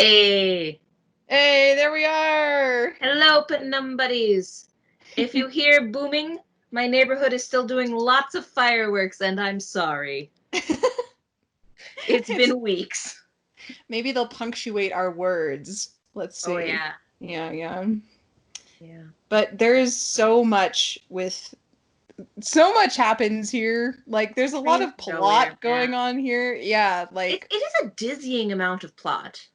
Hey, Hey, there we are. hello, Penumbuddies. If you hear booming, my neighborhood is still doing lots of fireworks, and I'm sorry. It's It's been weeks. maybe they'll punctuate our words. Let's Oh see. yeah, Yeah. yeah. But there is so much happens here. Like there's a lot Train of from nowhere, plot man. going on here. Yeah, It is a dizzying amount of plot.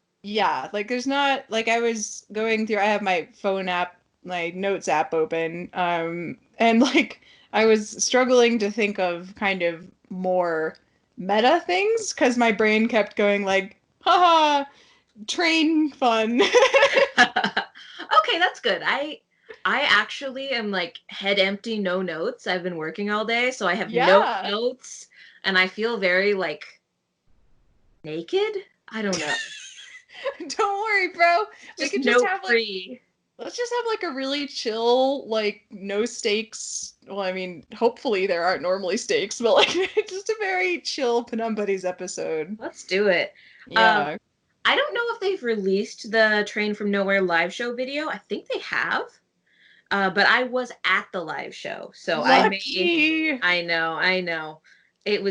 like there's not like I was going through I have my phone app, my notes app open. And like I was struggling to think of kind of more meta things because my brain kept going like, haha, train fun. Okay, that's good. I actually am like head empty, no notes. I've been working all day, so I have no Yeah. notes, and I feel very like naked. I don't know. Don't worry, bro. We Just could just note have like free. let's just have like a really chill, like no stakes. Well, I mean, hopefully there aren't normally stakes, but like just a very chill Penumbuddies episode. Let's do it. Um, Yeah. I don't know if they've released the Train from Nowhere live show video. I think they have. But I was at the live show, so I may. Lucky. I know. There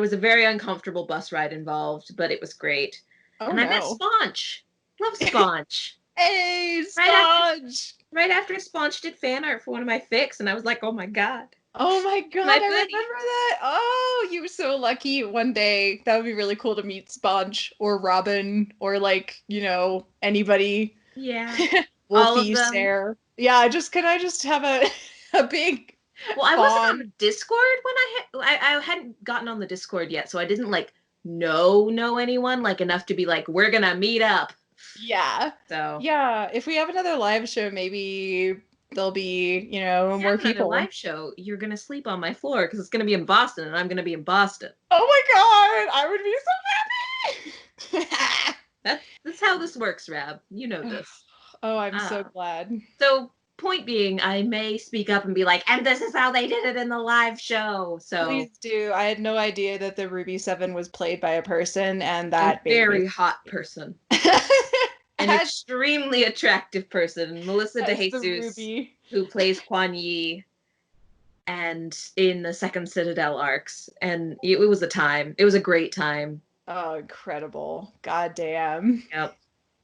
was a very uncomfortable bus ride involved, but it was great. Oh And I met no. Sponge. Love Sponge. Hey, Right after Sponge. right after Sponge did fan art for one of my fics, and I was like, oh my god, Oh my God, my I remember buddy. that. Oh, you were so lucky one day. That would be really cool to meet Sponge or Robin or like, anybody. Yeah. All of Wolfie, them. Stare. Yeah, just can I just have a a big Well, I wasn't on fawn? the Discord when I hadn't gotten on the Discord yet, so I didn't like know anyone like enough to be like, we're gonna meet up. Yeah. So Yeah, if we have another live show, maybe there'll be, if you have more another people. live show, you're gonna sleep on my floor because it's gonna be in Boston and I'm gonna be in Boston. Oh my God, I would be so happy. That's how this works, Rab. You know this. Oh, I'm so Uh, glad. so point being, I may speak up and be like, and this is how they did it in the live show. So Please do. I had no idea that the Ruby 7 was played by a person, and a that made me very hot person, an as extremely attractive person, Melissa De as the Jesus, Ruby. who plays Quan Yi and in the second Citadel arcs. And it was a time. It was a great time. Oh, incredible. God damn. Yep.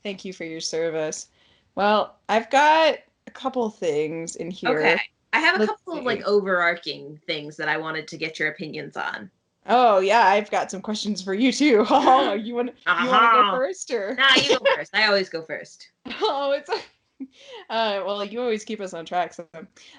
Thank you for your service. Well, I've got a couple things in Okay. here. I have a Let's couple of like see. overarching things that I wanted to get your opinions on. Oh, yeah, I've got some questions for you too. Oh, you want to go Aha. first or? Nah, you go first. I always go first. Oh, it's well, you always keep us on track. So,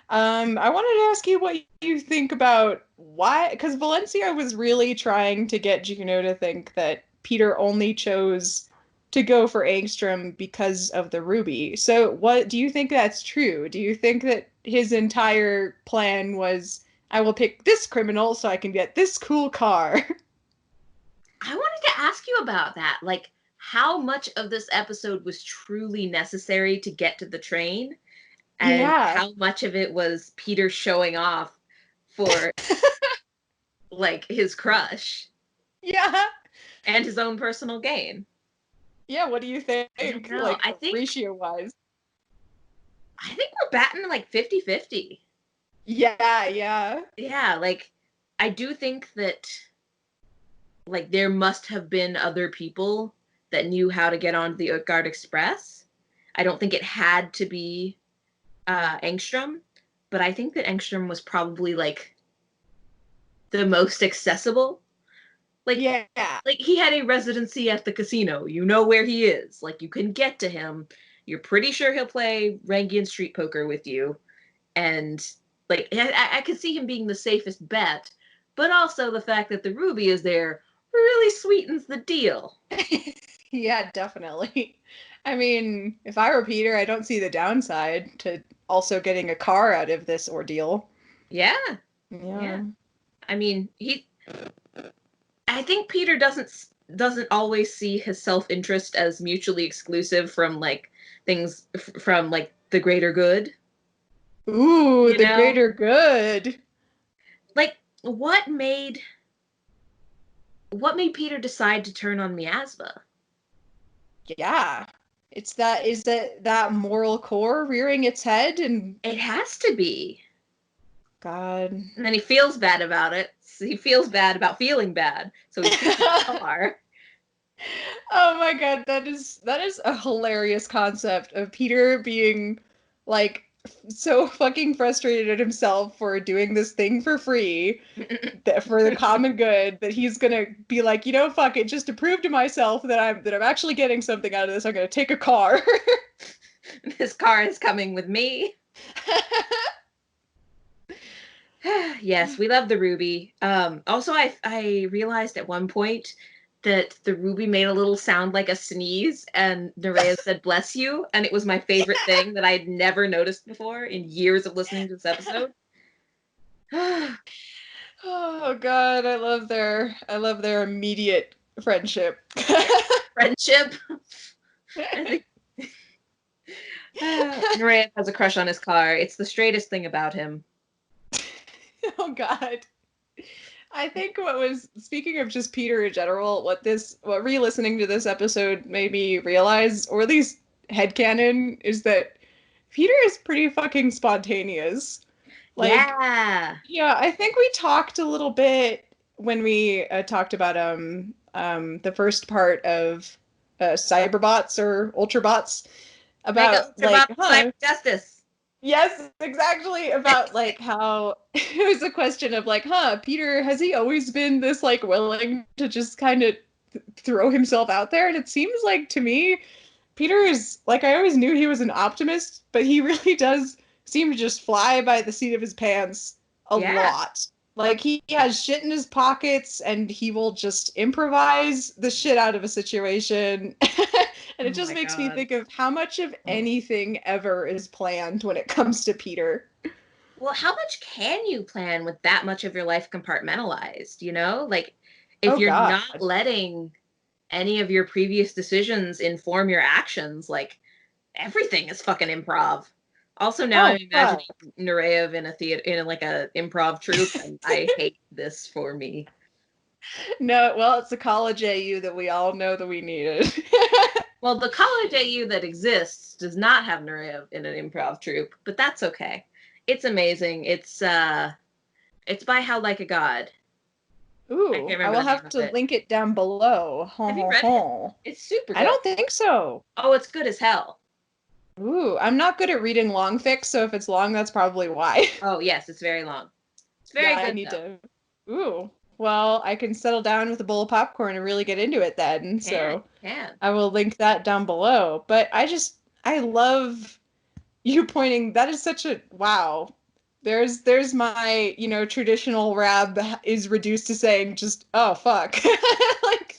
I wanted to ask you what you think about why, because Valencia was really trying to get Juno to think that Peter only chose to go for Angstrom because of the ruby. So, what do you think that's true? Do you think that his entire plan was, I will pick this criminal so I can get this cool car? I wanted to ask you about that. Like, how much of this episode was truly necessary to get to the train, and Yeah. how much of it was Peter showing off for like his crush Yeah. and his own personal gain? Yeah, what do you think, I don't know. like ratio wise? I think we're batting like 50-50. Yeah. Yeah, like I do think that like there must have been other people that knew how to get onto the Utgard Express. I don't think it had to be Engstrom, but I think that Engstrom was probably like the most accessible. Like Yeah. like he had a residency at the casino. You know where he is. Like you can get to him. You're pretty sure he'll play Rangian Street Poker with you. And like I could see him being the safest bet, but also the fact that the ruby is there really sweetens the deal. Yeah, definitely. I mean, if I were Peter, I don't see the downside to also getting a car out of this ordeal. Yeah, yeah. Yeah. I mean, he. I think Peter doesn't always see his self interest as mutually exclusive from like things from like the greater good. Ooh, You the know, greater good. like what made Peter decide to turn on Miasma? Yeah. Is that moral core rearing its head and It has to be. God. And then he feels bad about it. He feels bad about feeling bad. So he keeps his car. Oh my God, that is a hilarious concept of Peter being like so fucking frustrated at himself for doing this thing for free that for the common good that he's gonna be like, you know, fuck it, just to prove to myself that I'm actually getting something out of this, I'm gonna take a car. This car is coming with me. Yes, we love the Ruby. Also, I realized at one point that the Ruby made a little sound like a sneeze, and Nerea said "bless you," and it was my favorite thing that I had never noticed before in years of listening to this episode. Oh God, I love their immediate friendship. Friendship. I think Nerea has a crush on his car. It's the straightest thing about him. Oh God. I think speaking of just Peter in general, what re-listening to this episode made me realize, or at least headcanon, is that Peter is pretty fucking spontaneous. Like, Yeah. yeah, I think we talked a little bit when we talked about the first part of cyberbots or ultrabots Mega about Ultra Bop like, Cyber huh, Justice. yes, exactly. About like how it was a question of like, huh, Peter, has he always been this like willing to just kind of throw himself out there? And it seems like to me, Peter is like, I always knew he was an optimist, but he really does seem to just fly by the seat of his pants a Yeah. lot. Like he has shit in his pockets and he will just improvise the shit out of a situation. And it Oh just my makes me God. think of how much of anything ever is planned when it comes to Peter. Well, how much can you plan with that much of your life compartmentalized, you know? Like, if Oh you're God. not letting any of your previous decisions inform your actions, like, everything is fucking improv. Also, now I'm Oh imagining fuck. Nureyev in a theater, in like a improv troupe, and I hate this for me. No, well, it's a college AU that we all know that we needed. Well, the college AU that exists does not have Nureyev in an improv troupe, but that's okay. It's amazing. It's by How Like a God. I can't Ooh, I remember will the name have of to it. link it down below. Ho Have you ho read it? ho. It's super I good. don't think so. Oh, it's good as hell. Ooh, I'm not good at reading long fics, so if it's long, that's probably why. Oh, yes, it's very long. It's Yeah, very I good need though. to. Ooh, well, I can settle down with a bowl of popcorn and really get into it then. Can, So can. I will link that down below. But I love you pointing. That is such a wow. There's my, you know, traditional rab is reduced to saying just, oh, fuck. Like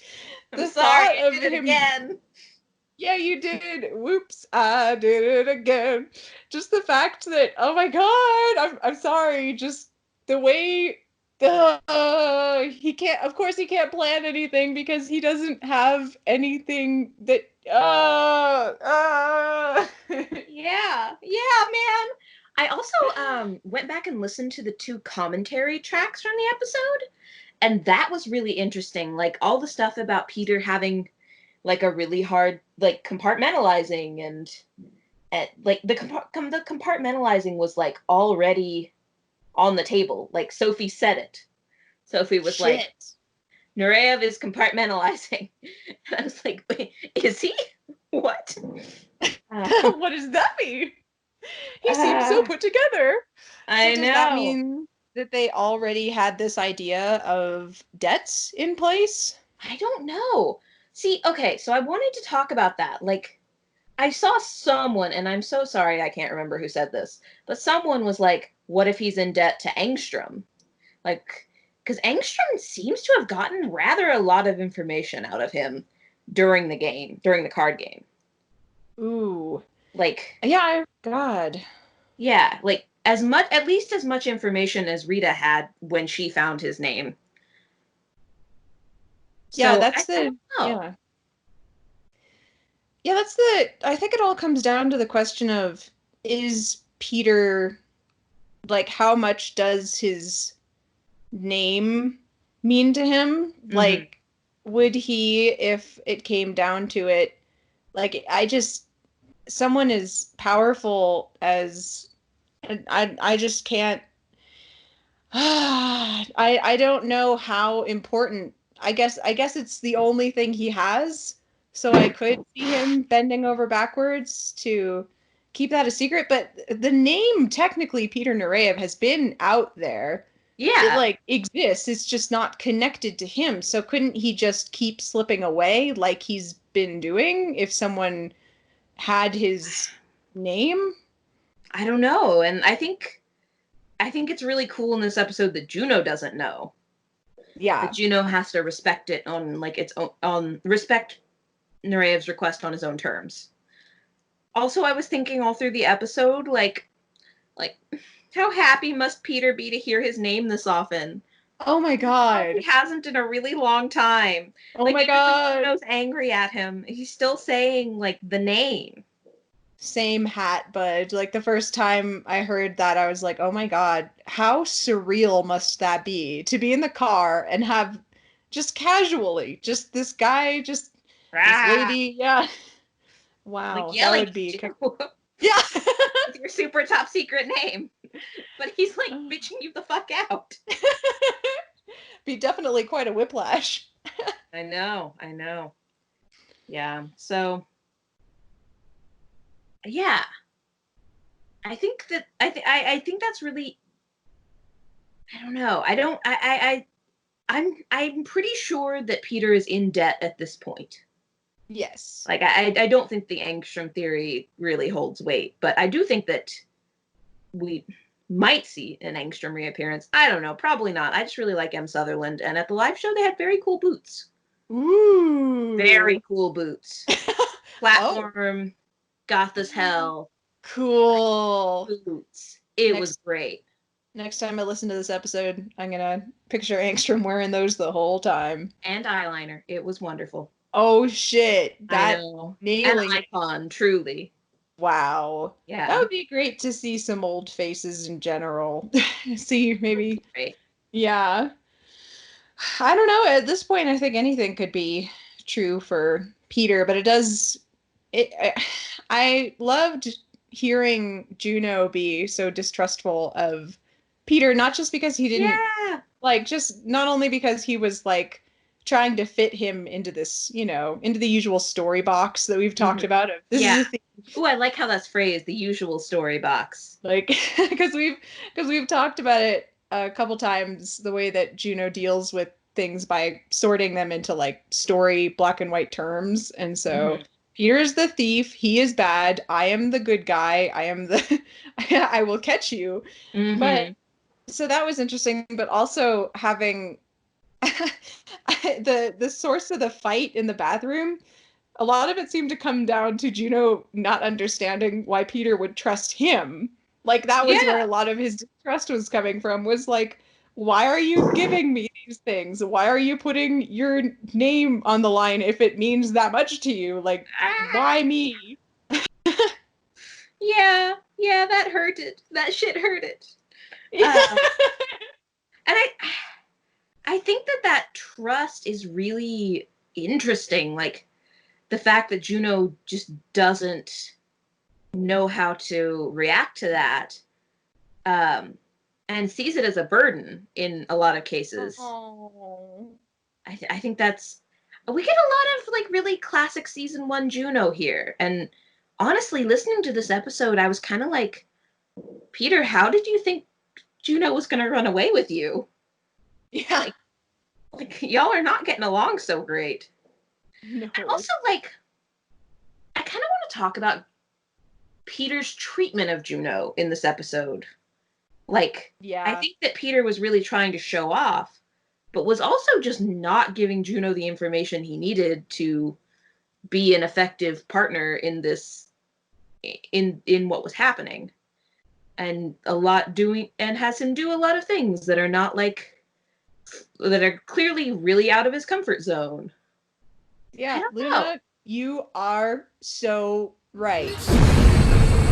I'm the sorry, thought I of did it him, again. yeah, you did. Whoops, I did it again. Just the fact that, oh my God, I'm sorry. Just the way he can't, of course, he can't plan anything because he doesn't have anything that, Yeah, yeah, man. I also went back and listened to the two commentary tracks from the episode, and that was really interesting. Like all the stuff about Peter having like a really hard like compartmentalizing and like the compartmentalizing was like already on the table. Like Sophie said it. Sophie was like, shit. Nureyev is compartmentalizing. And I was like, wait, is he? What? Uh, What does that mean? He seems so uh, put together. So I does that know. mean that they already had this idea of debts in place? I don't know. See, okay, so I wanted to talk about that. Like, I saw someone, and I'm so sorry I can't remember who said this, but someone was like, what if he's in debt to Angstrom? Like, because Angstrom seems to have gotten rather a lot of information out of him during the game, during the card game. Ooh. Like, God. yeah, like as much, at least as much information as Rita had when she found his name. Yeah, So that's I don't the know. yeah. Yeah, that's the I think it all comes down to the question of is Peter like how much does his name mean to him? Hmm. Like would he if it came down to it Like, someone as powerful as, I just can't. I don't know how important. I guess it's the only thing he has. So I could see him bending over backwards to keep that a secret. But the name, technically, Peter Nureyev, has been out there. It Yeah, like exists. It's just not connected to him. So couldn't he just keep slipping away like he's been doing if someone had his name? I don't know. And I think it's really cool in this episode that Juno doesn't know. That Yeah. Juno has to respect it on like its own, respect Nureyev's request on his own terms. Also, I was thinking all through the episode, like how happy must Peter be to hear his name this often? Oh my Probably God. hasn't in a really long time. Oh Like my even when God. Juno's angry at him, he's still saying like the name. Same hat, bud. Like the first time I heard that, I was like, oh my God, how surreal must that be to be in the car and have just casually, just this guy, just this Ah, lady. Yeah. like Wow. That yelling would be, at you yeah. with your super top secret name. But he's like bitching you the fuck out. Be definitely quite a whiplash. I know, I know. Yeah. So yeah, I think that's really, I don't know. I don't I'm pretty sure that Peter is in debt at this point. Yes. Like I don't think the angstrom theory really holds weight, but I do think that we might see an angstrom reappearance. I don't know, probably not. I just really like M. Sutherland, and at the live show they had very cool boots. Ooh. Very cool boots. Oh, Platform, goth as hell, like cool. boots. It was Next great. next time I listen to this episode, I'm gonna picture Angstrom wearing those the whole time. And eyeliner. It was wonderful. Oh shit, I that know. An nailing it. icon, truly. Wow. That Yeah. would be great to see some old faces in general. See, maybe, Great. yeah. I don't know. At this point, I think anything could be true for Peter, but it does. It. I loved hearing Juno be so distrustful of Peter, not just because he didn't Yeah. like, just not only because he was like trying to fit him into this, into the usual story box that we've talked Hmm. about. Of this is Yeah. a thing, Ooh, I like how that's phrased, the usual story box. like because we've talked about it a couple times, the way that Juno deals with things by sorting them into like story black and white terms. And so Hmm. Peter's the thief, he is bad, I am the good guy, I am the I will catch you. But Hmm. so that was interesting, but also having the source of the fight in the bathroom, a lot of it seemed to come down to Juno not understanding why Peter would trust him. Like that was where a Yeah. lot of his distrust was coming from, was like, why are you giving me these things? Why are you putting your name on the line if it means that much to you? Like, Ah, why me? yeah. Yeah, that hurted. That shit hurted. Uh, and I think that trust is really interesting. Like the fact that Juno just doesn't know how to react to that, um, and sees it as a burden in a lot of cases. Oh. I think that's, we get a lot of like really classic season one Juno here. And honestly, listening to this episode, I was kind of like, Peter, how did you think Juno was going to run away with you? Yeah. Like, like y'all are not getting along so great. And No. also, like, I kind of want to talk about Peter's treatment of Juno in this episode. Like, I Yeah. think that Peter was really trying to show off, but was also just not giving Juno the information he needed to be an effective partner in this, in what was happening. And a lot doing, and has him do a lot of things that are not like, that are clearly really out of his comfort zone. I Yeah, don't know. Luna, you are so right.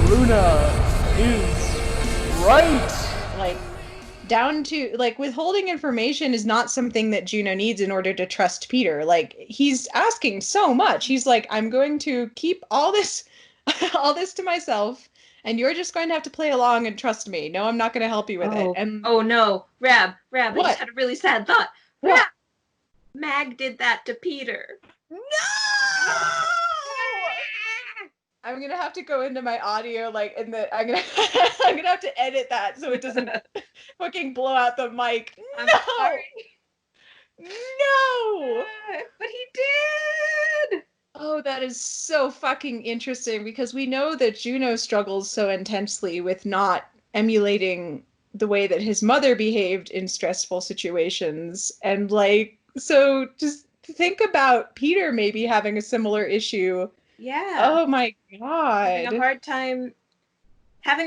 Luna is right. Like down to like withholding information is not something that Juno needs in order to trust Peter. Like he's asking so much. He's like, I'm going to keep all this all this to myself, and you're just going to have to play along and trust me. No, I'm not going to help you with it. Oh, And oh no, Rab, I just what? had a really sad thought. Rab, What? Mag did that to Peter. No! I'm gonna have to go into my audio, like in the. I'm gonna. I'm gonna have to edit that so it doesn't fucking blow out the mic. I'm No! sorry. No! But he did. Oh, that is so fucking interesting because we know that Juno struggles so intensely with not emulating the way that his mother behaved in stressful situations. And like, so just think about Peter maybe having a similar issue. Yeah. Oh my Having a God.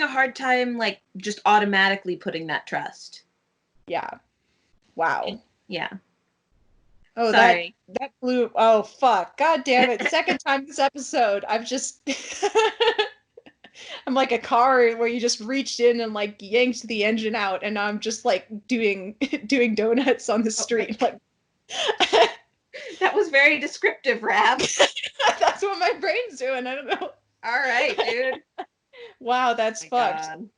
hard time like just automatically putting that trust. Yeah. Wow. Yeah. Oh, Sorry. that blew. Oh, fuck. God damn it. Second time this episode. I've just. I'm like a car where you just reached in and like yanked the engine out, and I'm just like doing donuts on the street. Like That was very descriptive, Rab. that's what my brain's doing. I don't know. All right, dude. Wow, that's Oh my fucked. God.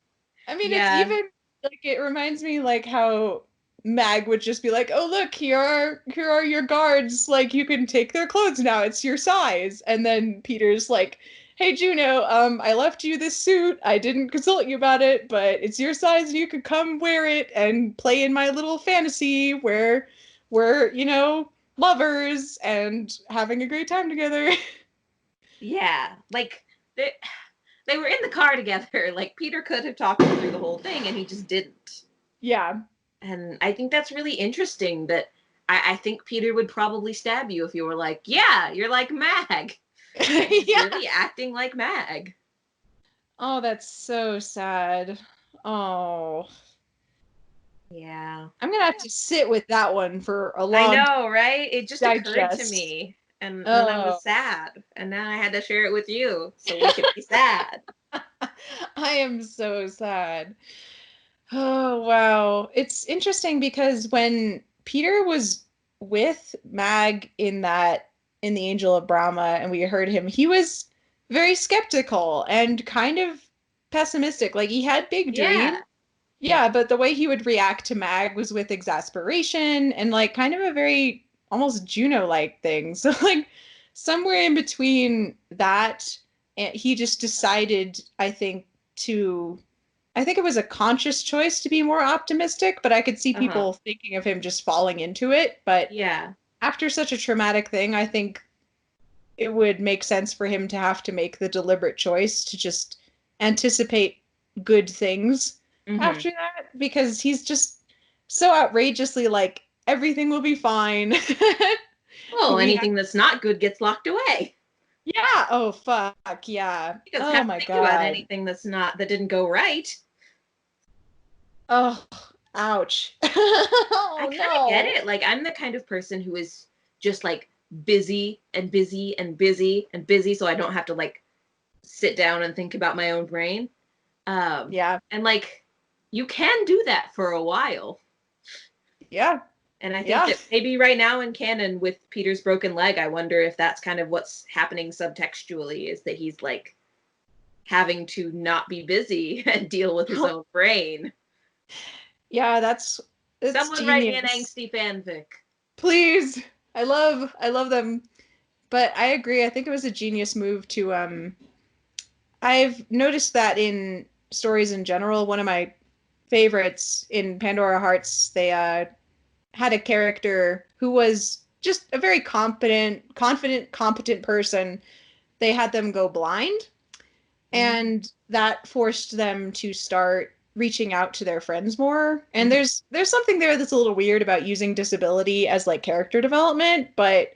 I mean, it's Yeah. even like it reminds me like how Mag would just be like, "Oh, look, here are your guards. Like you can take their clothes now. It's your size." And then Peter's like, "Hey, Juno, I left you this suit. I didn't consult you about it, but it's your size and you could come wear it and play in my little fantasy where we're, lovers and having a great time together." Yeah. Like they were in the car together. Like Peter could have talked him through the whole thing and he just didn't. Yeah. And I think that's really interesting that I think Peter would probably stab you if you were like, yeah, you're like Mag. Yeah. Really acting like Mag. Oh, that's so sad. Oh. Yeah. I'm gonna have to sit with that one for a I long know, right? It just occurred to digest. me. And then I Oh, was sad. And now I had to share it with you so we could be sad. I am so sad. Oh, wow. It's interesting because when Peter was with Mag in the Angel of Brahma and we heard him, he was very skeptical and kind of pessimistic. Like he had big dreams. Yeah. Yeah, but the way he would react to Mag was with exasperation and like kind of a very almost Juno-like thing. So like somewhere in between that, and he just decided, I think it was a conscious choice to be more optimistic, but I could see Uh-huh. people thinking of him just falling into it. But Yeah. after such a traumatic thing, I think it would make sense for him to have to make the deliberate choice to just anticipate good things Mm-hmm. after that because he's just so outrageously like everything will be fine. Well, We anything that's not good gets locked away. yeah, oh fuck, yeah. He doesn't Oh have to my think about God. anything that didn't go right. Oh, ouch. I Oh kind of get no. it. Like I'm the kind of person who is just like busy and busy and busy and busy so I don't have to like sit down and think about my own brain. Um Yeah. and like you can do that for a while. Yeah. And I think Yeah. that maybe right now in canon with Peter's broken leg, I wonder if that's kind of what's happening subtextually is that he's like having to not be busy and deal with his own brain. Yeah, it's Someone write me an genius. angsty fanfic. Please. I love them. But I agree. I think it was a genius move to I've noticed that in stories in general, one of my favorites in Pandora Hearts, they had a character who was just a very confident, competent person. They had them go blind, Mm-hmm. and that forced them to start reaching out to their friends more. And Mm-hmm. there's something there that's a little weird about using disability as like character development, but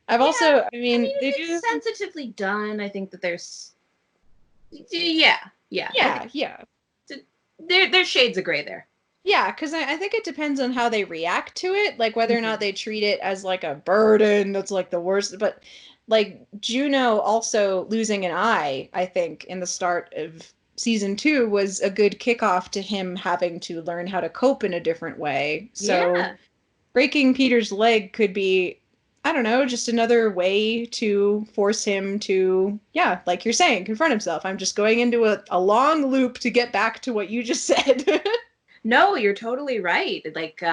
I've Yeah, also, I I mean, mean, they if do it's this. sensitively done, I think that there's, yeah, yeah. I think Yeah, yeah. there's shades of gray there. Yeah, because I think it depends on how they react to it, like whether or not Mm-hmm. they treat it as like a burden that's like the worst. But like Juno also losing an eye, I think, in the start of season 2 was a good kickoff to him having to learn how to cope in a different way. So Yeah. breaking Peter's leg could be, I don't know, just another way to force him to, yeah, like you're saying, confront himself. I'm just going into a long loop to get back to what you just said. No, you're totally right. Like,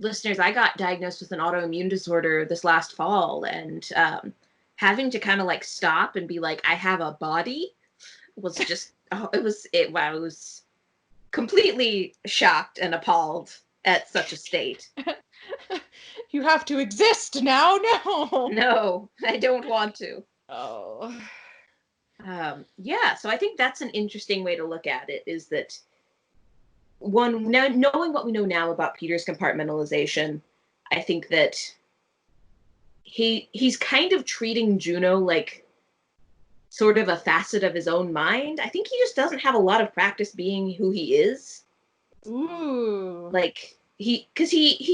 listeners, I got diagnosed with an autoimmune disorder this last fall, and having to kind of like stop and be like, I have a body was just, oh, wow, it was completely shocked and appalled at such a state. You have to exist now? No. No, I don't want to. Oh. Yeah, so I think that's an interesting way to look at it, is that one, now, knowing what we know now about Peter's compartmentalization, I think that he's kind of treating Juno like sort of a facet of his own mind. I think he just doesn't have a lot of practice being who he is. Ooh. Like, he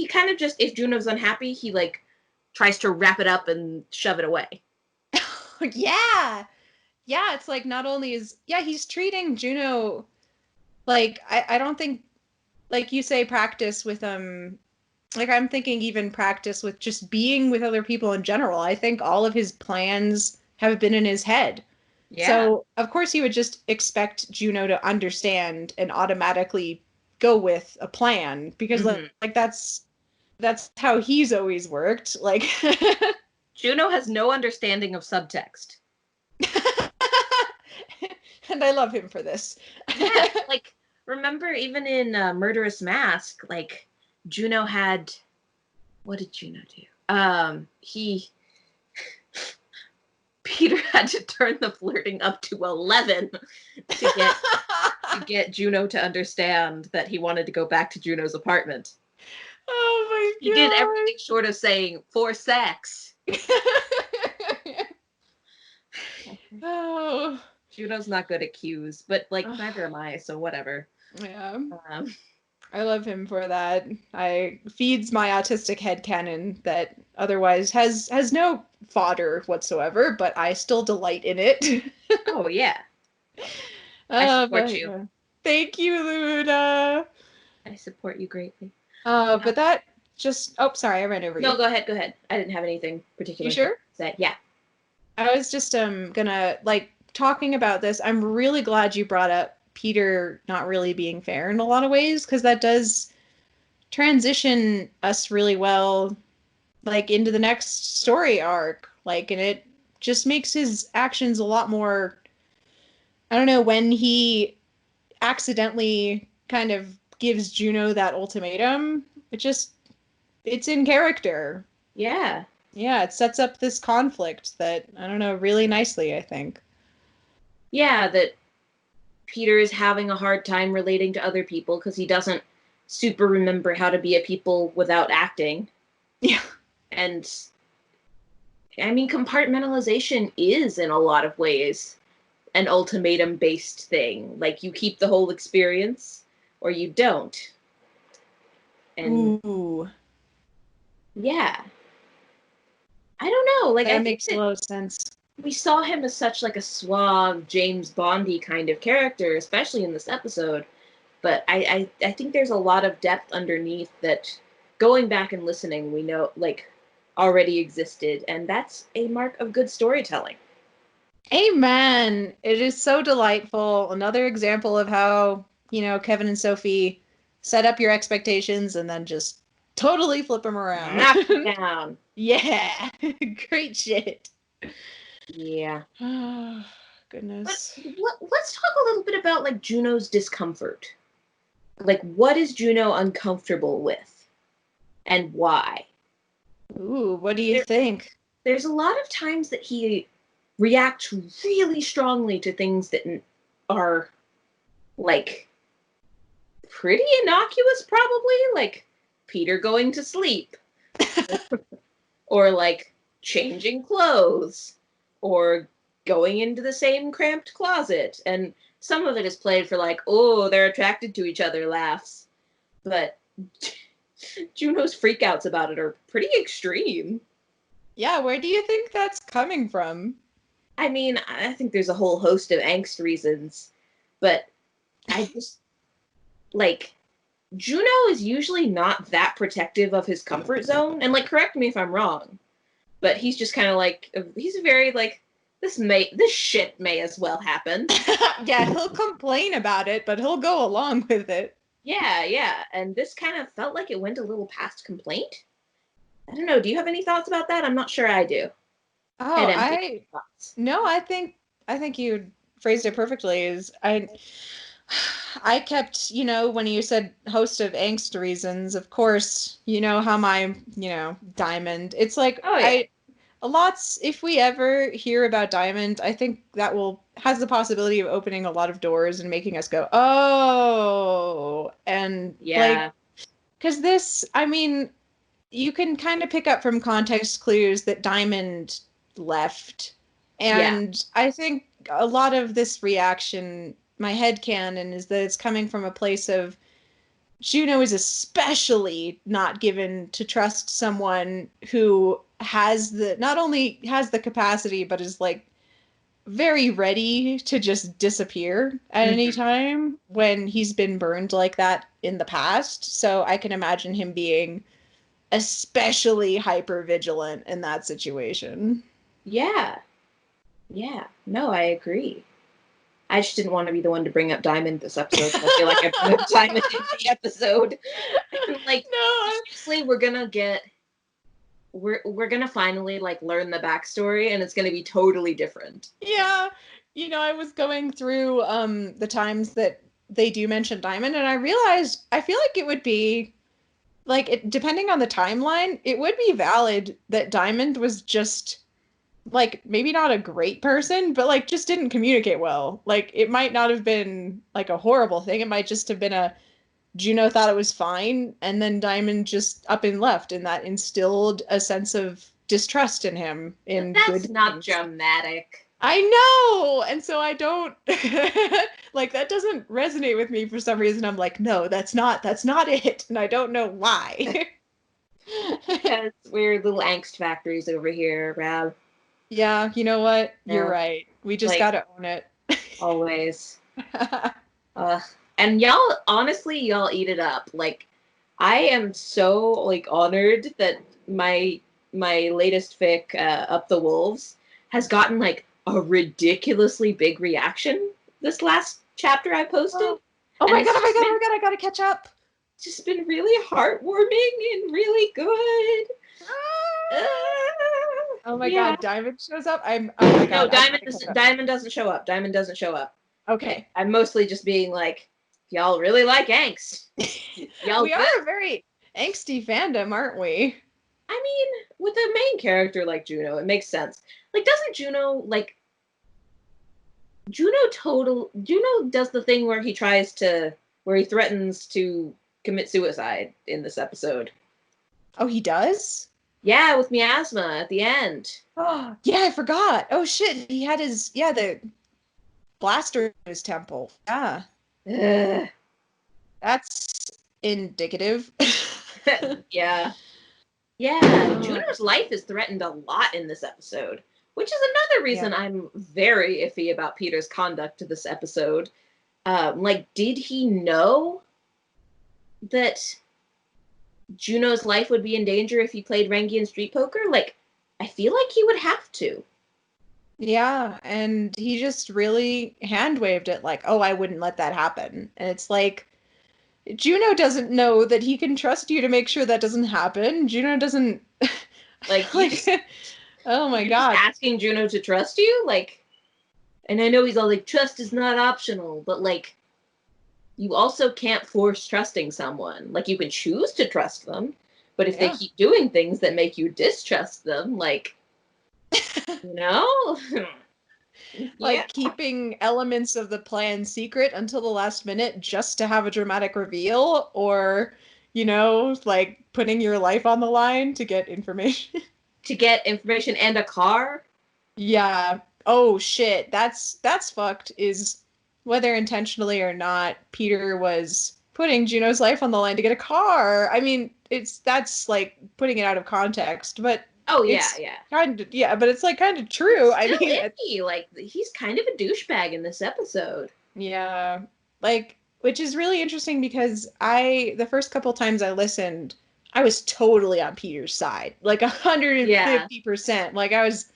kind of just, if Juno's unhappy, he like tries to wrap it up and shove it away. Yeah. Yeah, it's like not only is, yeah, he's treating Juno like, I don't think, like you say, practice with like I'm thinking even practice with just being with other people in general. I think all of his plans have been in his head. Yeah. So of course he would just expect Juno to understand and automatically go with a plan because Mm-hmm. like that's how he's always worked. Like Juno has no understanding of subtext. and I love him for this. Yeah, like, remember even in Murderous Mask, like, Juno had, what did Juno do? He Peter had to turn the flirting up to 11 to get Juno to understand that he wanted to go back to Juno's apartment. Oh He did everything short of saying for sex. Oh. Juno's not good at cues, but like neither am I, so whatever. Yeah. Um, I love him for that. I feeds my autistic headcanon that otherwise has no fodder whatsoever, but I still delight in it. oh yeah, I support But you. yeah. Thank you, Luna. I support you greatly. But that just oh sorry, I ran over No, you. go ahead. Go ahead. I didn't have anything You particular to sure? say. Yeah. I was just gonna like talking about this. I'm really glad you brought up Peter not really being fair in a lot of ways, because that does transition us really well like into the next story arc, like, and it just makes his actions a lot more, I don't know, when he accidentally kind of gives Juno that ultimatum, it just it's in character. Yeah. Yeah, it sets up this conflict that, I don't know, really nicely, I think. Yeah, that Peter is having a hard time relating to other people because he doesn't super remember how to be a people without acting. Yeah. And I mean, compartmentalization is in a lot of ways an ultimatum based thing. Like, you keep the whole experience or you don't. And Ooh, yeah, I don't know. Like, I that think makes a that lot of sense. we saw him as such like a suave James Bondy kind of character, especially in this episode. But I think there's a lot of depth underneath that, going back and listening, we know like already existed, and that's a mark of good storytelling. Amen. It is so delightful. Another example of how, Kevin and Sophie set up your expectations and then just totally flip them around. Knock it down. Yeah. Great shit. Yeah. Oh, But goodness. let's talk a little bit about like Juno's discomfort. Like, what is Juno uncomfortable with, and why? Ooh, what do you There, think? there's a lot of times that he reacts really strongly to things that are like pretty innocuous, probably, like Peter going to sleep, or like changing clothes, or going into the same cramped closet. And some of it is played for like, oh, they're attracted to each other laughs. But Juno's freakouts about it are pretty extreme. Yeah, where do you think that's coming from? I mean, I think there's a whole host of angst reasons. but I just, like, Juno is usually not that protective of his comfort zone. And, like, correct me if I'm wrong, but he's just kind of like, he's very, like, this shit may as well happen. Yeah, he'll complain about it, but he'll go along with it. Yeah. And this kind of felt like it went a little past complaint. I don't know. Do you have any thoughts about that? I'm not sure I do. Oh, Head empty thoughts. no, I think you phrased it perfectly. Is I kept, when you said host of angst reasons, of course, you know how my, Diamond. It's like Oh, yeah. lots, if we ever hear about Diamond, I think that has the possibility of opening a lot of doors and making us go, oh, and like, Yeah. because this, I mean, you can kind of pick up from context clues that Diamond left. Yeah. And I think a lot of this reaction, my headcanon, is that it's coming from a place of Juno is especially not given to trust someone who not only has the capacity, but is like very ready to just disappear at any Mm-hmm. time when he's been burned like that in the past. So I can imagine him being especially hyper vigilant in that situation. Yeah. Yeah. No, I agree. I just didn't want to be the one to bring up Diamond this episode. I feel like I bring up Diamond in the episode. Like, No, seriously, we're gonna finally like learn the backstory, and it's gonna be totally different. yeah, I was going through the times that they do mention Diamond, and I realized I feel like it would be like depending on the timeline, it would be valid that Diamond was just like maybe not a great person, but like just didn't communicate well. Like it might not have been like a horrible thing. It might just have been a Juno thought it was fine, and then Diamond just up and left, and that instilled a sense of distrust in him in That's good not things. dramatic. I know, and so I don't like that doesn't resonate with me for some reason. I'm like, no, that's not it, and I don't know why. Because we're little angst factories over here, Rab. Yeah, you know what? You're Yeah, right. We just like gotta own it. always. Uh, and honestly, y'all eat it up. Like, I am so like honored that my latest fic, Up the Wolves, has gotten like a ridiculously big reaction this last chapter I posted, Oh, oh and my god, oh my god, oh my god, I gotta catch up. it's just been really heartwarming and really good. Oh my Yeah. god, Diamond shows up. Oh my No, god, I gotta catch up. Diamond doesn't show up. Diamond doesn't show up. Okay. I'm mostly just being like, y'all really like angst. Y'all We are good. a very angsty fandom, aren't we? I mean, with a main character like Juno, it makes sense. Like, doesn't Juno like Juno does the thing where he threatens to commit suicide in this episode. Oh, he does? Yeah, with Miasma at the end. Oh, yeah, I forgot. Oh shit, he had the blaster in his temple. Yeah. Ugh. That's indicative. Yeah. Yeah, Oh, Juno's life is threatened a lot in this episode, which is another yeah. reason I'm very iffy about Peter's conduct to this episode. Like, did he know that Juno's life would be in danger if he played Rengi in Street Poker? Like, I feel like he would have to. Yeah, and he just really hand waved it like, "Oh, I wouldn't let that happen." And it's like Juno doesn't know that he can trust you to make sure that doesn't happen. Juno doesn't Like, like oh my you're just god. asking Juno to trust you? Like, and I know he's all like, trust is not optional, but like, you also can't force trusting someone. Like, you can choose to trust them, but if they Yeah. keep doing things that make you distrust them, like, you know? Yeah. Like keeping elements of the plan secret until the last minute just to have a dramatic reveal, or, like putting your life on the line to get information. To get information and a car. Yeah. Oh shit. That's fucked is whether intentionally or not, Peter was putting Juno's life on the line to get a car. I mean, that's like putting it out of context, but Oh, yeah, it's yeah. kind of but it's like kind of It's true. I still mean, iffy. Like, he's kind of a douchebag in this episode. Yeah. Like, which is really interesting because the first couple times I listened, I was totally on Peter's side, like Yeah. 150%. Like I was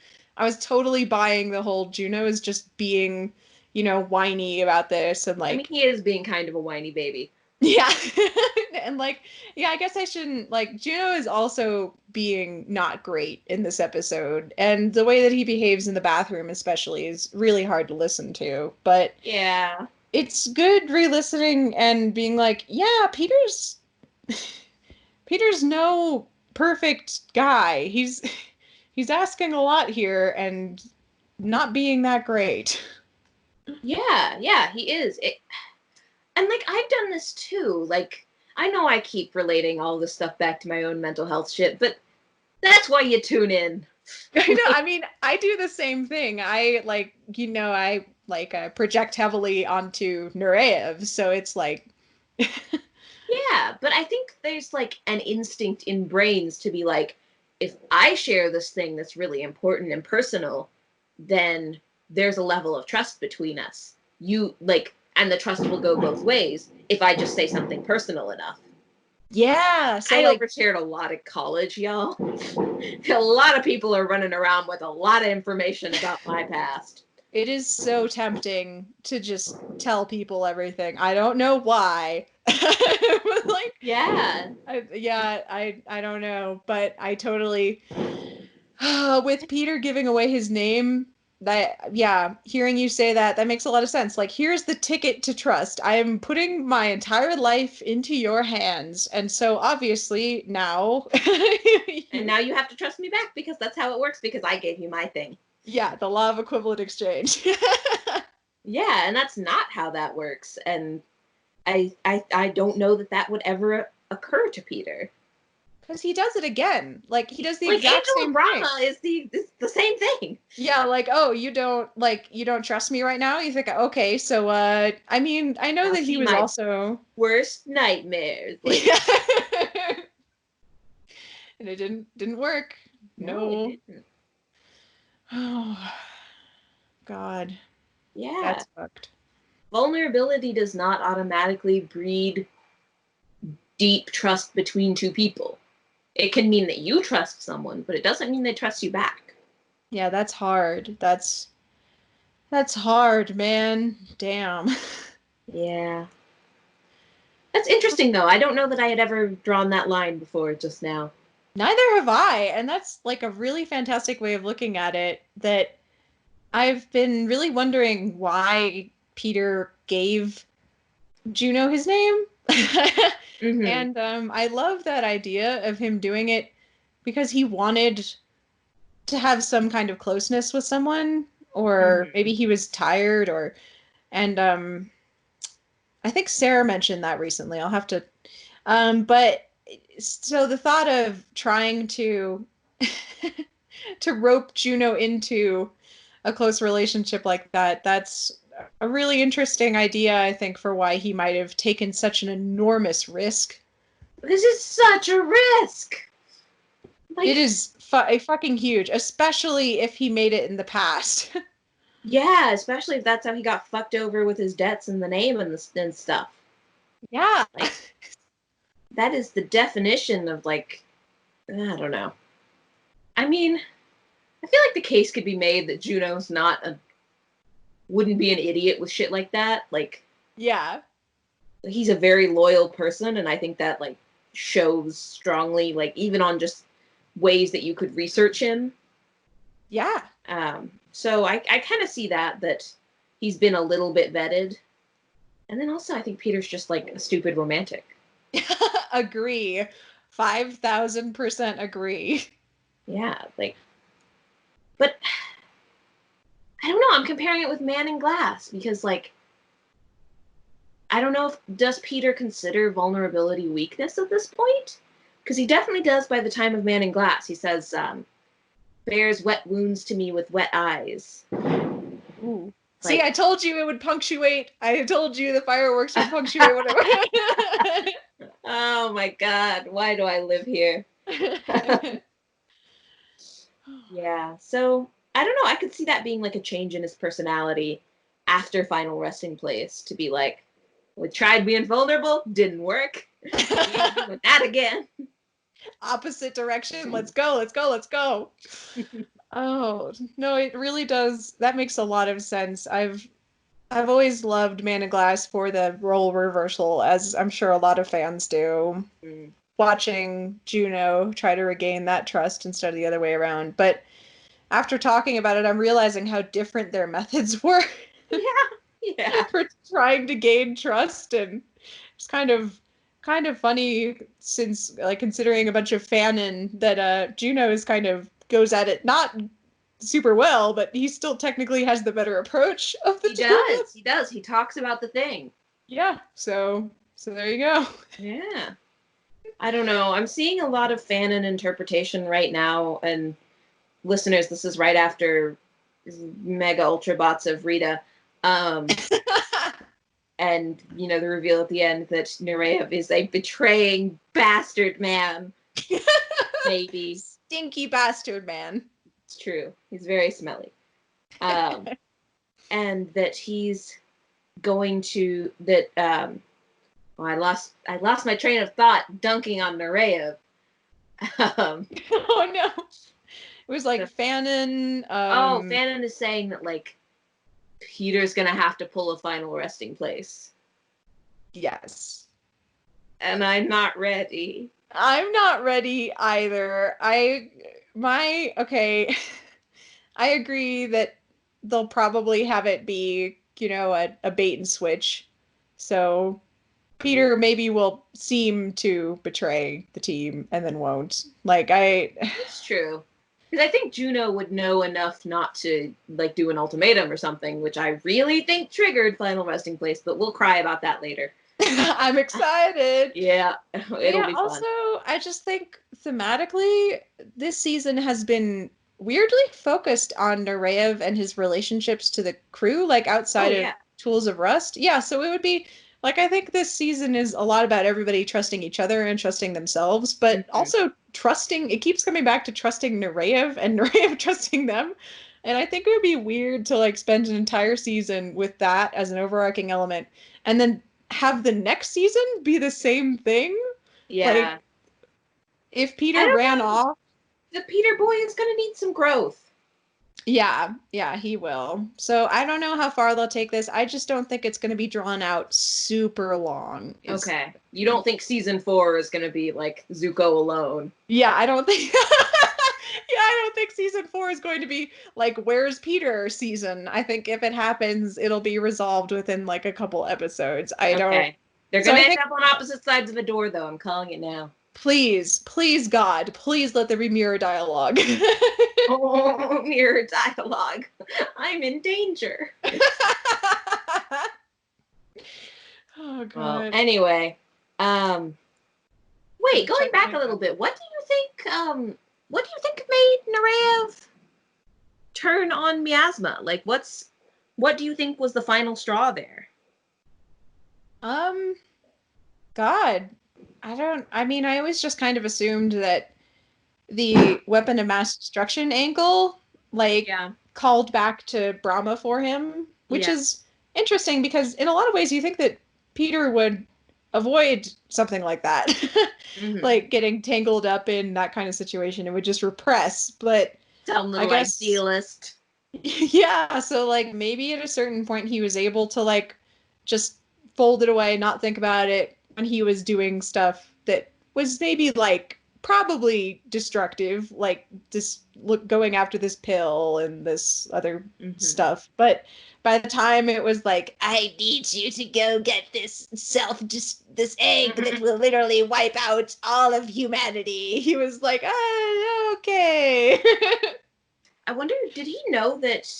totally buying the whole Juno is just being, whiny about this and I mean, like, he is being kind of a whiny baby. yeah. And like, yeah, I guess I shouldn't like Juno is also being not great in this episode. And the way that he behaves in the bathroom especially is really hard to listen to. But Yeah. it's good re-listening and being like, yeah, Peter's no perfect guy. He's asking a lot here and not being that great. Yeah, yeah, he is. And like I've done this too. Like I know I keep relating all this stuff back to my own mental health shit, but that's why you tune in. I know. Like, I mean, I do the same thing. I project heavily onto Nureyev, so it's like, yeah, but I think there's like an instinct in brains to be like, if I share this thing that's really important and personal, then there's a level of trust between us. You like, and the trust will go both ways if I just say something personal enough. yeah. So I like, overshared a lot at college, y'all. A lot of people are running around with a lot of information about my past. it is so tempting to just tell people everything. I don't know why. But like, Yeah. I don't know, but I totally with Peter giving away his name, that yeah, hearing you say that makes a lot of sense. Like here's the ticket to trust. I am putting my entire life into your hands. And so obviously now And now you have to trust me back because that's how it works because I gave you my thing. yeah, the law of equivalent exchange. Yeah, and that's not how that works. And I don't know that that would ever occur to Peter. Because he does it again. Like he does the Like exact Angel of same thing. Brahma is the same thing. Yeah, like, oh, you don't trust me right now? You think, okay, so I mean, I know Now that he see was my also worst nightmares. Like yeah. And it didn't work. no, it No. didn't. Oh, God. Yeah. That's fucked. Vulnerability does not automatically breed deep trust between two people. It can mean that you trust someone, but it doesn't mean they trust you back. Yeah, that's hard. That's hard, man. Damn. Yeah. That's interesting though. I don't know that I had ever drawn that line before just now. Neither have I, and that's like a really fantastic way of looking at it that I've been really wondering why Peter gave Juno his name. Mm-hmm. And I love that idea of him doing it because he wanted to have some kind of closeness with someone, or Mm-hmm. maybe he was tired, or and I think Sarah mentioned that recently. I'll have to, but so the thought of trying to to rope Juno into a close relationship like that, that's a really interesting idea, I think, for why he might have taken such an enormous risk. This is such a risk. It Like, is a fucking huge, especially if he made it in the past. yeah, especially if that's how he got fucked over with his debts and the name and stuff. Yeah. Like, that is the definition of like, I don't know. I mean, I feel like the case could be made that Juno's not a wouldn't be an idiot with shit like that. Like, Yeah. he's a very loyal person, and I think that like shows strongly, like even on just ways that you could research him. Yeah. So I kind of see that he's been a little bit vetted, and then also I think Peter's just like a stupid romantic. Agree. 5,000% agree. Yeah, like, but I don't know. I'm comparing it with Man in Glass because like I don't know if does Peter consider vulnerability weakness at this point? Because he definitely does by the time of Man in Glass. He says, bears wet wounds to me with wet eyes. Ooh. See, I Like, told you it would punctuate. I told you the fireworks would punctuate whatever. oh my God, why do I live here? Yeah, so I don't know. I could see that being like a change in his personality after final resting place to be like, we tried being vulnerable, didn't work. We're doing that again. Opposite direction. Let's go. Let's go. Let's go. Oh, no, it really does. That makes a lot of sense. I've always loved Man in Glass for the role reversal, as I'm sure a lot of fans do. Mm. Watching Juno try to regain that trust instead of the other way around. But after talking about it, I'm realizing how different their methods were Yeah. for trying to gain trust, and it's kind of funny since like considering a bunch of fanon that Juno is kind of goes at it not super well, but he still technically has the better approach of the He two of them. does. He does. He talks about the thing. Yeah, so there you go. Yeah. I don't know. I'm seeing a lot of fanon interpretation right now, and listeners, this is right after Mega Ultra Bots of Rita. And, you know, the reveal at the end that Nureyev is a betraying bastard man. Maybe. Stinky bastard man. It's true. He's very smelly. And that he's going to, well, I lost my train of thought dunking on Nureyev. Oh no. It was like fanon. Fanon is saying that, like, Peter's gonna have to pull a final resting place. Yes. And I'm not ready. I'm not ready either. Okay. I agree that they'll probably have it be, you know, a bait and switch. So Peter maybe will seem to betray the team and then won't. It's true. Because I think Juno would know enough not to, like, do an ultimatum or something, which I really think triggered Final Resting Place, but we'll cry about that later. I'm excited. Yeah, it'll be fun. Also, I just think thematically, this season has been weirdly focused on Nureyev and his relationships to the crew, like outside of Tools of Rust. Yeah, so it would be like, I think this season is a lot about everybody trusting each other and trusting themselves, but also trusting, it keeps coming back to trusting Nureyev and Nureyev trusting them. And I think it would be weird to like spend an entire season with that as an overarching element and then have the next season be the same thing. Yeah. Like, if Peter ran off. The Peter boy is going to need some growth. Yeah, he will. So I don't know how far they'll take this. I just don't think it's going to be drawn out super long. Okay. You don't think season 4 is going to be like Zuko alone? Yeah, I don't think. I don't think season 4 is going to be like Where's Peter season. I think if it happens, it'll be resolved within like a couple episodes. They're going to end up on opposite sides of the door, though. I'm calling it now. Please, God, please let there be mirror dialogue. Oh, mirror dialogue. I'm in danger. Oh, God. Well, anyway, wait, going back a little bit, what do you think made Nureyev turn on Miasma? Like, what do you think was the final straw there? God, I always just kind of assumed that the weapon of mass destruction angle, called back to Brahma for him, which is interesting because in a lot of ways you think that Peter would avoid something like that. Like getting tangled up in that kind of situation. It would just repress, but some little idealist. Yeah, so like maybe at a certain point he was able to like just fold it away, not think about it when he was doing stuff that was maybe like probably destructive, like just going after this pill and this other stuff. But by the time it was like, I need you to go get this egg that will literally wipe out all of humanity, he was like, okay. I wonder, did he know that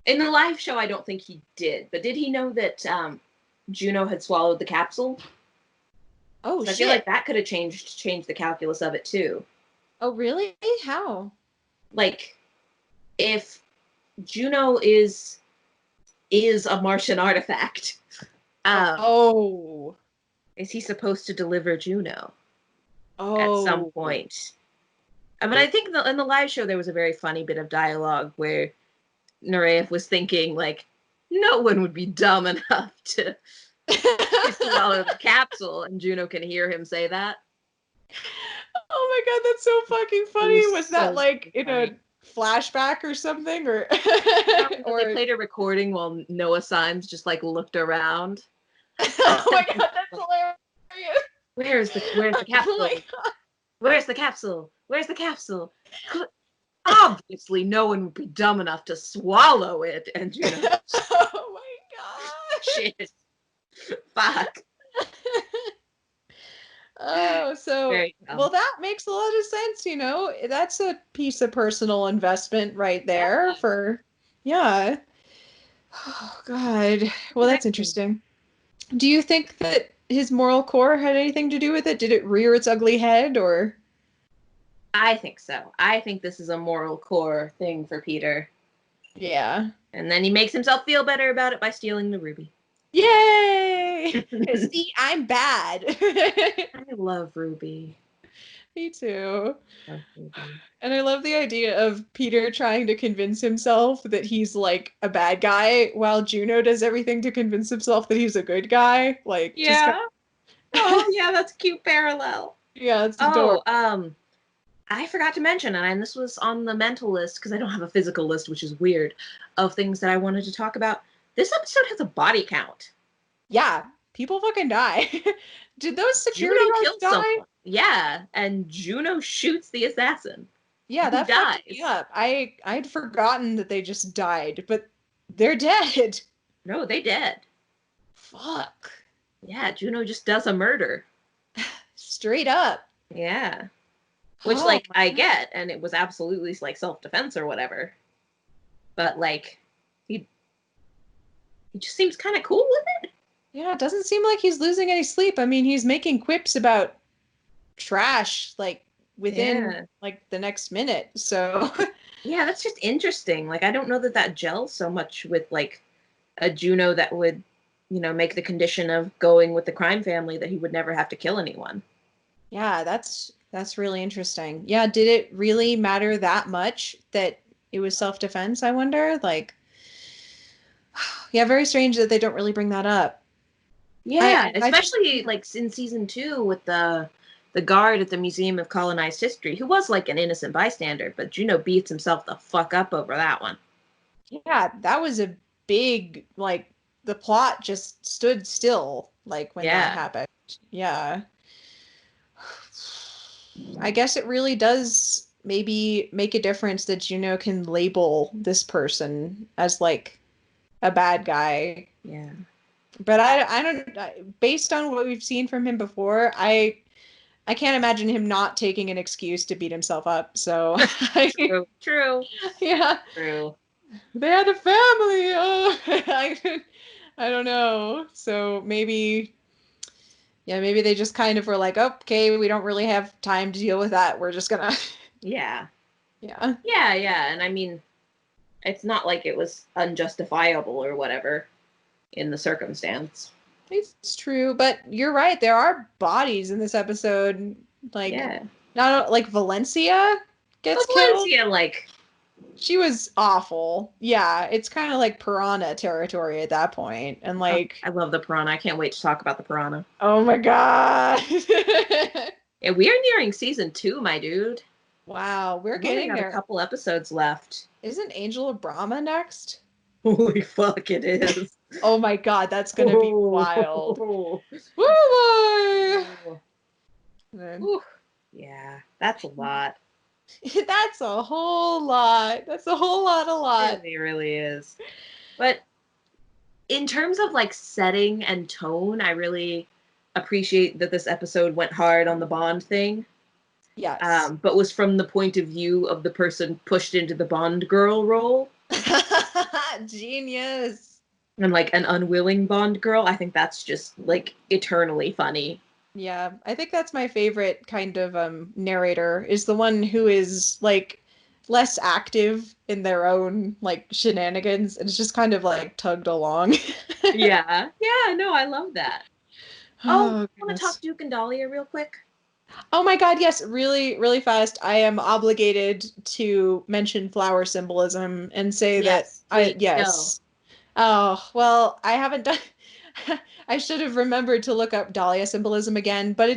in the live show? I don't think he did, but did he know that Juno had swallowed the capsule? Oh, shit. I feel like that could have changed the calculus of it too. Oh, really? How? Like, if Juno is a Martian artifact, is he supposed to deliver Juno at some point? But I think in the live show there was a very funny bit of dialogue where Nureyev was thinking, like, No one would be dumb enough to swallow the capsule. And Juno can hear him say that. Oh my god, that's so fucking It funny. was Was that so like in funny. a flashback or something? Or They or played a recording while Noah Symes just like looked around. oh my god, that's hilarious. Where's the Oh my capsule? god. Where's the capsule? Where's the capsule? Obviously, no one would be dumb enough to swallow it. And Juno, Oh my god. shit, fuck. Oh, so Very dumb. well, that makes a lot of sense, you know. That's a piece of personal investment right there for yeah. Oh God. Well, that's Exactly. interesting. Do you think that his moral core had anything to do with it? Did it rear its ugly head or I think so. I think this is a moral core thing for Peter. yeah. And then he makes himself feel better about it by stealing the ruby. Yay! See, I'm bad. I love Ruby. Me too. Love Ruby. And I love the idea of Peter trying to convince himself that he's like a bad guy while Juno does everything to convince himself that he's a good guy. Like just Yeah. Oh, yeah, that's a cute parallel. yeah, it's Oh, adorable. I forgot to mention, and this was on the mental list because I don't have a physical list, which is weird, of things that I wanted to talk about. This episode has a body count. Yeah, people fucking die. Did those security Juno guards kills die? someone. Yeah, and Juno shoots the assassin. Yeah, He that fucked me dies. up. I'd forgotten that they just died, but they're dead. No, they dead. Fuck. Yeah, Juno just does a murder. Straight up. Yeah. Which, Oh like, my I God. get, and it was absolutely, like, self-defense or whatever. But, like, he just seems kind of cool with it. Yeah, it doesn't seem like he's losing any sleep. I mean, he's making quips about trash like within Yeah. like the next minute. So Yeah, that's just interesting. Like, I don't know that that gels so much with, like, a Juno that would, make the condition of going with the crime family that he would never have to kill anyone. yeah, that's really interesting. Yeah, did it really matter that much that it was self-defense, I wonder? Like yeah, very strange that they don't really bring that up. Yeah, I think especially like in season 2 with the guard at the Museum of Colonized History, who was like an innocent bystander, but Juno beats himself the fuck up over that one. yeah, that was a big like the plot just stood still like when that Yeah. happened. Yeah. I guess it really does maybe make a difference that Juno can label this person as like a bad guy. Yeah. But I don't, based on what we've seen from him before, I can't imagine him not taking an excuse to beat himself up. So, True. True. yeah, True. they had a family. Oh, I don't know. So maybe, yeah, maybe they just kind of were like, okay, we don't really have time to deal with that. We're just gonna, Yeah. yeah. Yeah, yeah. And I mean, it's not like it was unjustifiable or whatever in the circumstance. It's true, but you're right. There are bodies in this episode. Like, Yeah. not like Valencia But gets killed. Valencia, like, She was awful. Yeah, it's kind of like piranha territory at that point. And oh, like, I love the piranha. I can't wait to talk about the piranha. oh my God. Yeah, we are nearing season 2, my dude. Wow, we're We've only getting got a there. couple episodes left. Isn't Angel of Brahma next? Holy fuck, it is. Oh my God, that's gonna be wild. Oh. Woo boy! Ooh. Yeah, that's a lot. That's a whole lot. That's a whole lot, a lot. It really is. But in terms of like setting and tone, I really appreciate that this episode went hard on the Bond thing. Yes. But was from the point of view of the person pushed into the Bond girl role Genius. and like an unwilling Bond girl. I think that's just like eternally funny. Yeah, I think that's my favorite kind of narrator is the one who is like less active in their own like shenanigans and it's just kind of like tugged along. Yeah. Yeah, no, I love that. Oh, Oh, want to talk goodness. Duke and Dahlia real quick? Oh my God, yes, really, really fast. I am obligated to mention flower symbolism and say that Yes, please go. yes. Oh, well, I haven't done. I should have remembered to look up Dahlia symbolism again, but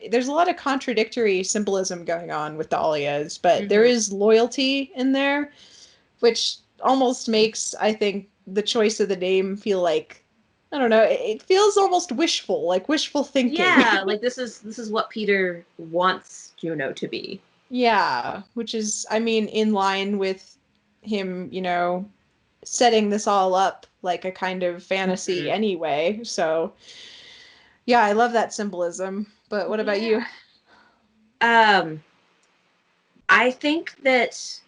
there's a lot of contradictory symbolism going on with Dahlias, but there Hmm. is loyalty in there, which almost makes, I think, the choice of the name feel like, I don't know, it feels almost wishful, like wishful thinking. Yeah, like this is what Peter wants Juno to be. Yeah, which is, I mean, in line with him, setting this all up like a kind of fantasy Hmm. anyway. So, yeah, I love that symbolism. But what about Yeah. you? Um, I think that,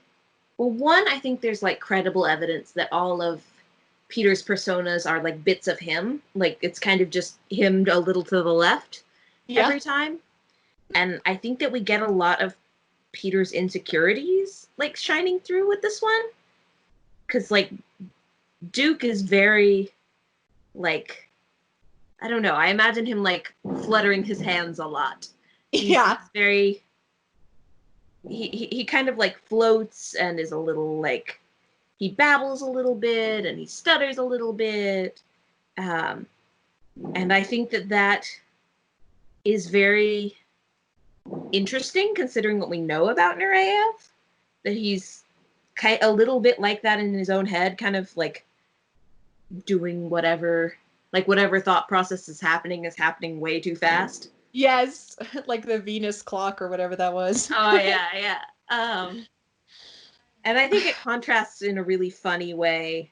well, one, I think there's like credible evidence that all of Peter's personas are like bits of him. Like it's kind of just him a little to the left Yeah. every time. And I think that we get a lot of Peter's insecurities like shining through with this one. Cause like Duke is very like, I don't know, I imagine him like fluttering his hands a lot. Yeah. He's very he kind of like floats and is a little like he babbles a little bit and he stutters a little bit. Um, and I think that that is very interesting considering what we know about Nureyev. That he's a little bit like that in his own head, kind of like doing whatever, like whatever thought process is happening way too fast. Yes, like the Venus clock or whatever that was. Oh yeah, yeah. And I think it contrasts in a really funny way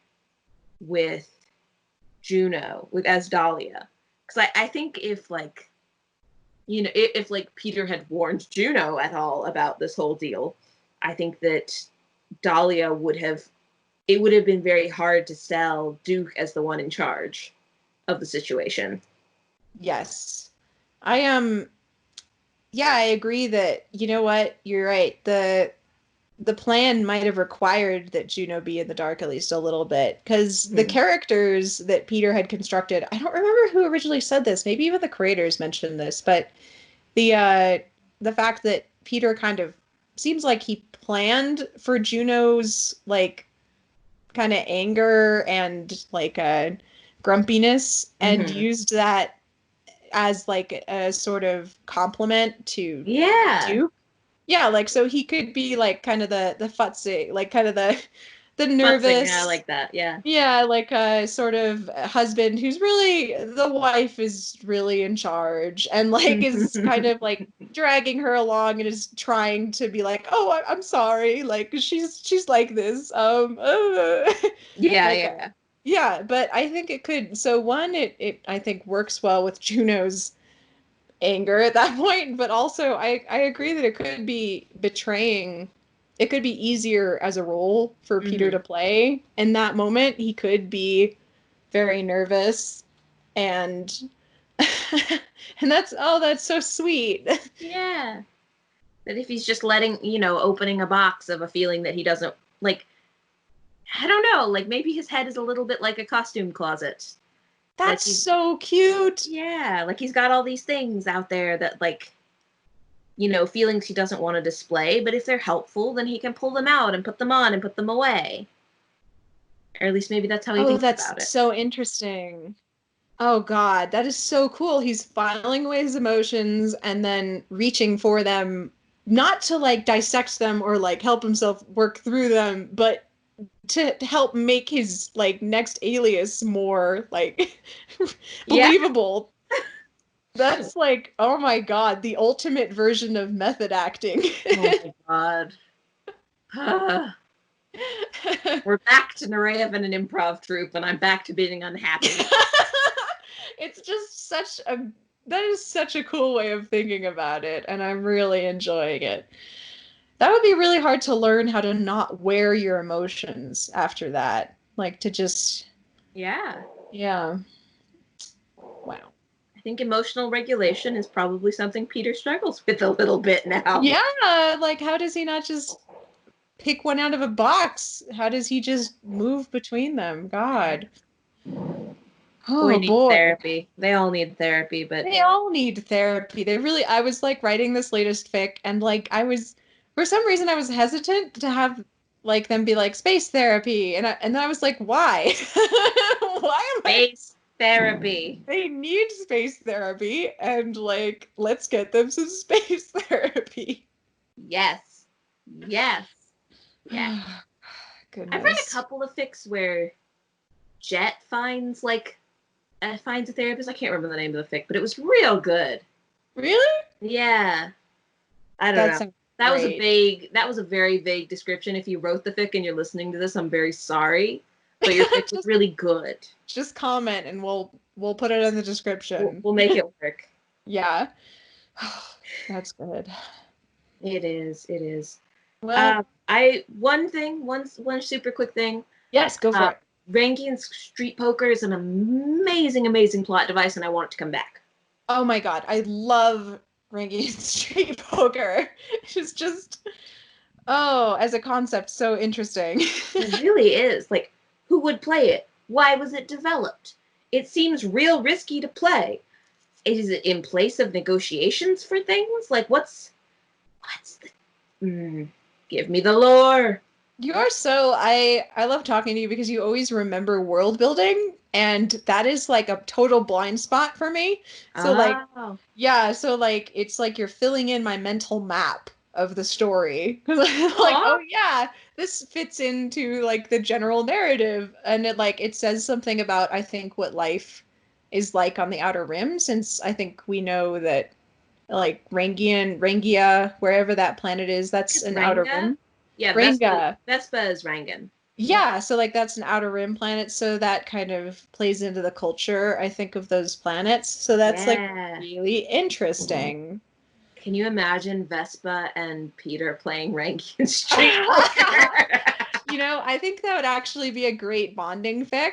with Juno, with as Dahlia, because I think if like if like Peter had warned Juno at all about this whole deal, I think that Dahlia would have it would have been very hard to sell Duke as the one in charge of the situation. Yes. I Yeah, I agree that, you know what, you're right. The plan might have required that Juno be in the dark at least a little bit, because the Mm-hmm. characters that Peter had constructed, I don't remember who originally said this, maybe even the creators mentioned this, but the uh the fact that Peter kind of seems like he planned for Juno's like kind of anger and like grumpiness and Mm-hmm. used that as like a sort of compliment to Yeah, Duke. Yeah, like so he could be like kind of the futzy, like kind of the futzing. Yeah, I nervous, like that. Yeah. yeah, like a sort of husband who's really the wife is really in charge and like is kind of like dragging her along and is trying to be like, oh, I'm sorry, like she's like this, Yeah, like yeah. yeah, but I think it could. So one, it I think works well with Juno's anger at that point, but also I agree that it could be betraying. It could be easier as a role for Peter Mm-hmm. to play in that moment. He could be very nervous and and that's so sweet. Yeah. That if he's just letting, opening a box of a feeling that he doesn't like, I don't know, like maybe his head is a little bit like a costume closet. Like That's he's, so cute. yeah, like he's got all these things out there that like, feelings he doesn't want to display, but if they're helpful, then he can pull them out and put them on and put them away. Or at least maybe that's how he Oh, thinks that's about it. so interesting. Oh God, that is so cool. He's filing away his emotions and then reaching for them, not to like dissect them or like help himself work through them, but to help make his like next alias more like Yeah. believable. That's like, oh my God, the ultimate version of method acting. Oh my god. We're back to Nureyev and an improv troupe, and I'm back to being unhappy. It's just that is such a cool way of thinking about it, and I'm really enjoying it. That would be really hard to learn how to not wear your emotions after that. Like to just, Yeah. yeah. Wow. I think emotional regulation is probably something Peter struggles with a little bit now. Yeah, like how does he not just pick one out of a box? How does he just move between them? God. Boy Oh needs boy. therapy. They all need therapy, but They all need therapy. They really, I was like writing this latest fic and like I was, for some reason I was hesitant to have like them be like space therapy, and then I was like, why? Why am I? Space therapy. They need space therapy, and like let's get them some space therapy. Yes. Yes. Yes. I've read a Goodness. couple of fics where Jet finds a therapist. I can't remember the name of the fic, but it was real good. Really? Yeah. I don't That know. sounds That was a great. vague that was a very vague description. If you wrote the fic and you're listening to this, I'm very sorry. But your fic was just really good. just comment and we'll put it in the description. We'll make it work. Yeah. That's good. It is. It is. Well, I one super quick thing. yes, go for Uh, it. Rankin's Street Poker is an amazing, amazing plot device, and I want it to come back. Oh my God, I love ranking street poker. It's just, oh, as a concept, so interesting. It really is. Like, who would play it? Why was it developed? It seems real risky to play. Is it in place of negotiations for things? Like, what's the? Give me the lore. You are so I love talking to you because you always remember world building, and that is like a total blind spot for me. So like Oh, yeah, so like it's like you're filling in my mental map of the story. 'Cause I'm like, aw. oh yeah, this fits into like the general narrative, and it says something about I think what life is like on the Outer Rim, since I think we know that like Rangia, wherever that planet is, that's It's an Outer Ranga. Rim. Yeah, Ranga. Vespa is Rangan. Yeah, so like that's an outer rim planet, so that kind of plays into the culture, I think, of those planets. So that's like Yeah. really interesting. Can you imagine Vespa and Peter playing Rankin Street Poker? I think that would actually be a great bonding fic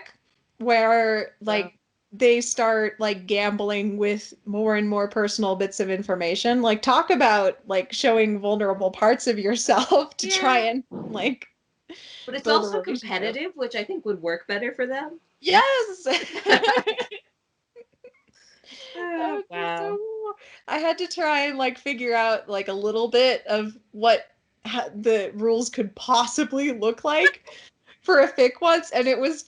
where So, like they start like gambling with more and more personal bits of information. Like talk about like showing vulnerable parts of yourself to try yeah. and like But it's build a also relationship. competitive, which I think would work better for them. Yes. That Oh, would be so wow. cool. I had to try and like figure out like a little bit of what the rules could possibly look like for a fic once, and it was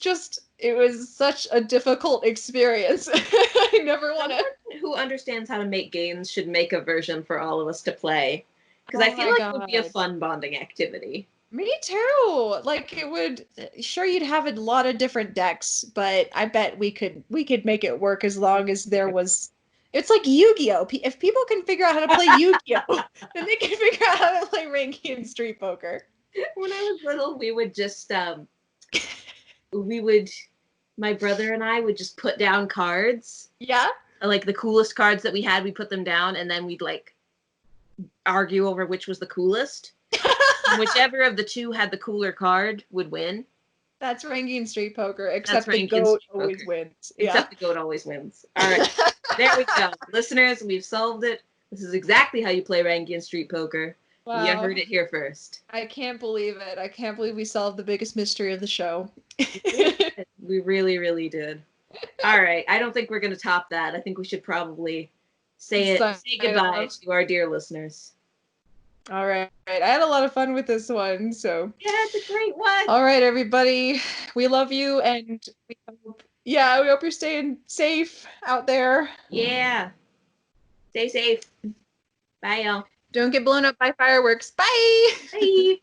such a difficult experience. I never want to. Someone who understands how to make games should make a version for all of us to play. Because I Oh feel my like it would be a God. fun bonding activity. Me too. Like it would sure you'd have a lot of different decks, but I bet we could make it work as long as there was it's like Yu-Gi-Oh! If people can figure out how to play Yu-Gi-Oh, then they can figure out how to play Rankian Street Poker. When I was little, we would just we would my brother and I would just put down cards, Yeah? like the coolest cards that we had, we put them down, and then we'd like argue over which was the coolest. And whichever of the two had the cooler card would win. That's Rankian Street Poker, That's except the Rankin goat Street always Poker. wins. Yeah. Except the goat always wins. All right. There we go. Listeners, we've solved it. This is exactly how you play Rankin Street Poker. You Wow. heard it here first. I can't believe it. I can't believe we solved the biggest mystery of the show. We really did. We really, really did. All right. I don't think we're going to top that. I think we should probably Sign say goodbye off. to our dear listeners. All right. I had a lot of fun with this one. So, Yeah, it's a great one. all right, everybody. We love you and we hope you're staying safe out there. Yeah. Stay safe. Bye, y'all. Don't get blown up by fireworks. Bye. Bye.